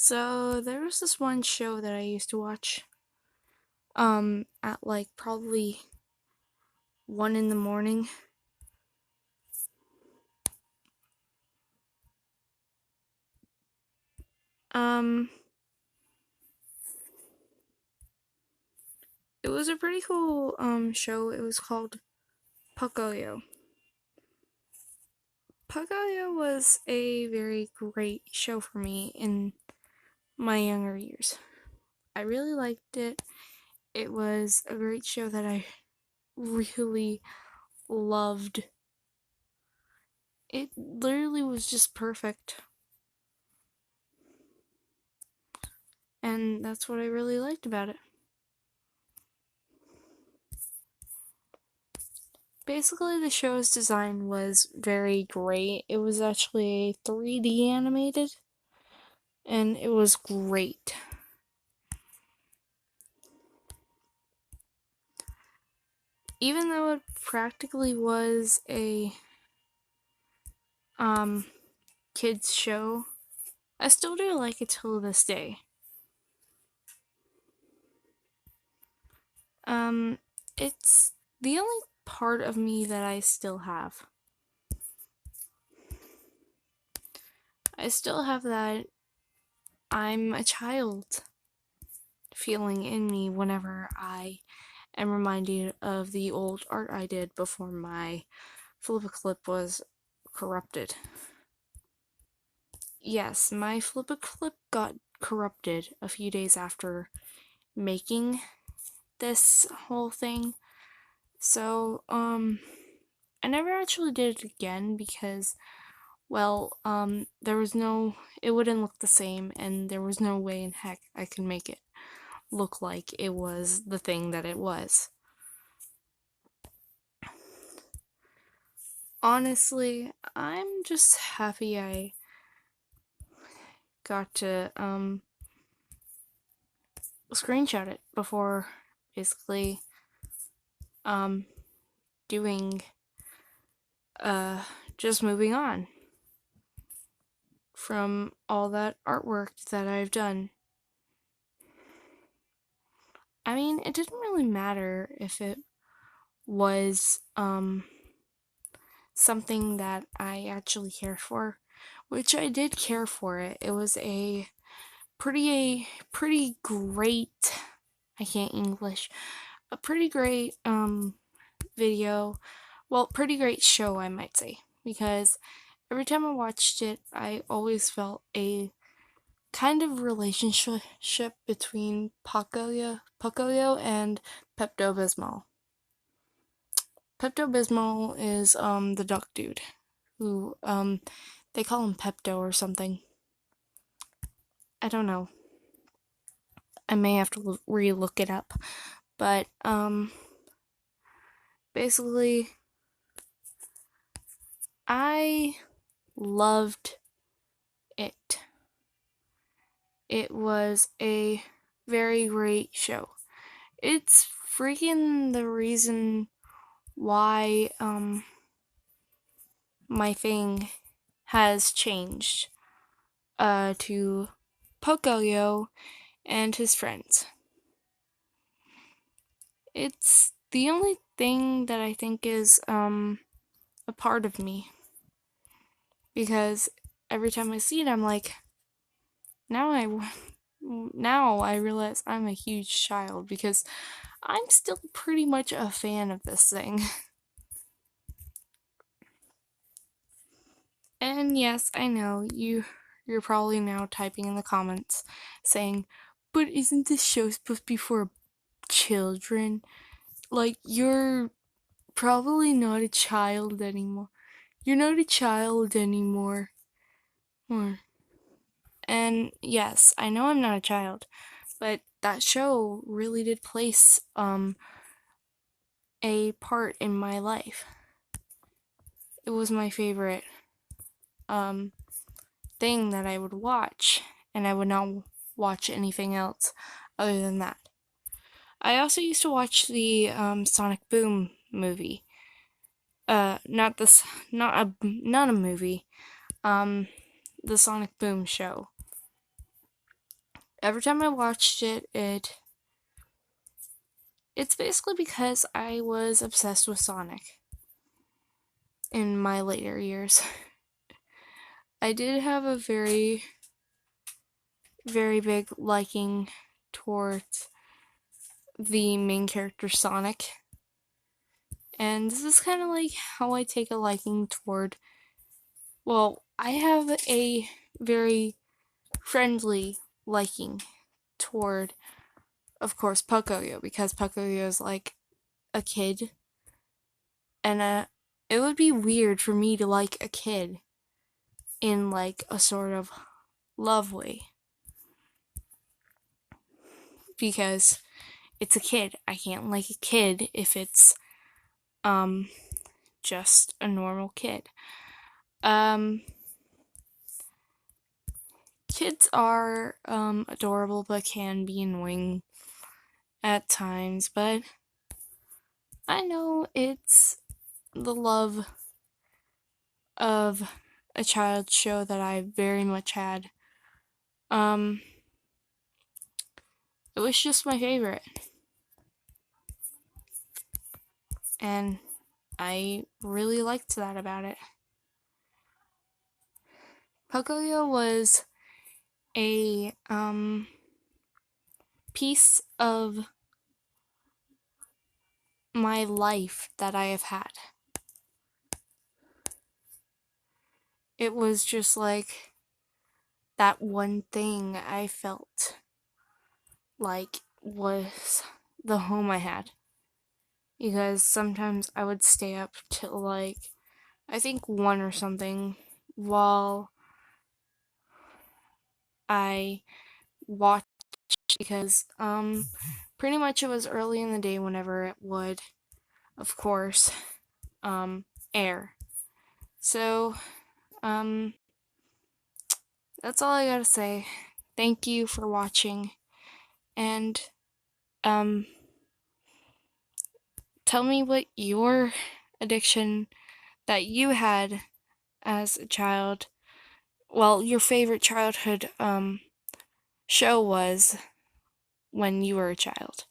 So there was this one show that I used to watch at like probably 1 in the morning. Um it was a pretty cool show. It was called Pocoyo. Pocoyo was a very great show for me in my younger years. I really liked it. It was a great show that I really loved. It literally was just perfect. And that's what I really liked about it. Basically, the show's design was very great. It was actually 3D animated, and it was great. Even though it practically was a um kids show, I still do like it till this day. Um it's the only part of me that I still have. I still have that I'm a child feeling in me whenever I am reminded of the old art I did before my Flip-A-Clip was corrupted. Yes, my Flip-A-Clip got corrupted a few days after making this whole thing. So, I never actually did it again because, well, there was no, it wouldn't look the same, and there was no way in heck I could make it look like it was the thing that it was. Honestly, I'm just happy I got to, screenshot it before basically, um, doing, uh, just moving on from all that artwork that I've done. I mean, it didn't really matter if it was, something that I actually cared for, which I did care for it. It was a pretty great, I can't English, a pretty great, video, well, pretty great show, I might say, because every time I watched it, I always felt a kind of relationship between Pocoyo and Pepto Bismol. Pepto Bismol is the duck dude who they call him Pepto or something. I don't know. I may have to re-look it up, but basically, I loved it. It was a very great show. It's freaking the reason why my thing has changed to Pocoyo and his friends. It's the only thing that I think is a part of me, because every time I see it I'm like, now I now I realize I'm a huge child because I'm still pretty much a fan of this thing. And yes, I know you're probably now typing in the comments saying, "But isn't this show supposed to be for children? Like you're probably not a child anymore. You're not a child anymore." Or and yes, I know I'm not a child, but that show really did place a part in my life. It was my favorite um thing that I would watch, and I would not watch anything else other than that. I also used to watch the Sonic Boom movie. Not this, not a movie. Um, the Sonic Boom show. every time I watched it's basically because I was obsessed with Sonic in my later years. I did have a very, very big liking towards the main character Sonic. And this is kind of like how I take a liking toward. Well, I have a very friendly liking toward, of course, Pocoyo, because Pocoyo is like a kid. And it would be weird for me to like a kid in like a sort of love way. Because it's a kid. I can't like a kid if it's just a normal kid. Kids are adorable but can be annoying at times, but I know it's the love of a child show that I very much had. It was just my favorite. And I really liked that about it. Pocoyo was a piece of my life that I have had. It was just like that one thing I felt like was the home I had. Because sometimes I would stay up till like, I think 1 or something, while I watched, because pretty much it was early in the day whenever it would, of course, air. So that's all I gotta say. Thank you for watching, and tell me what your addiction that you had as a child, well, your favorite childhood show was when you were a child.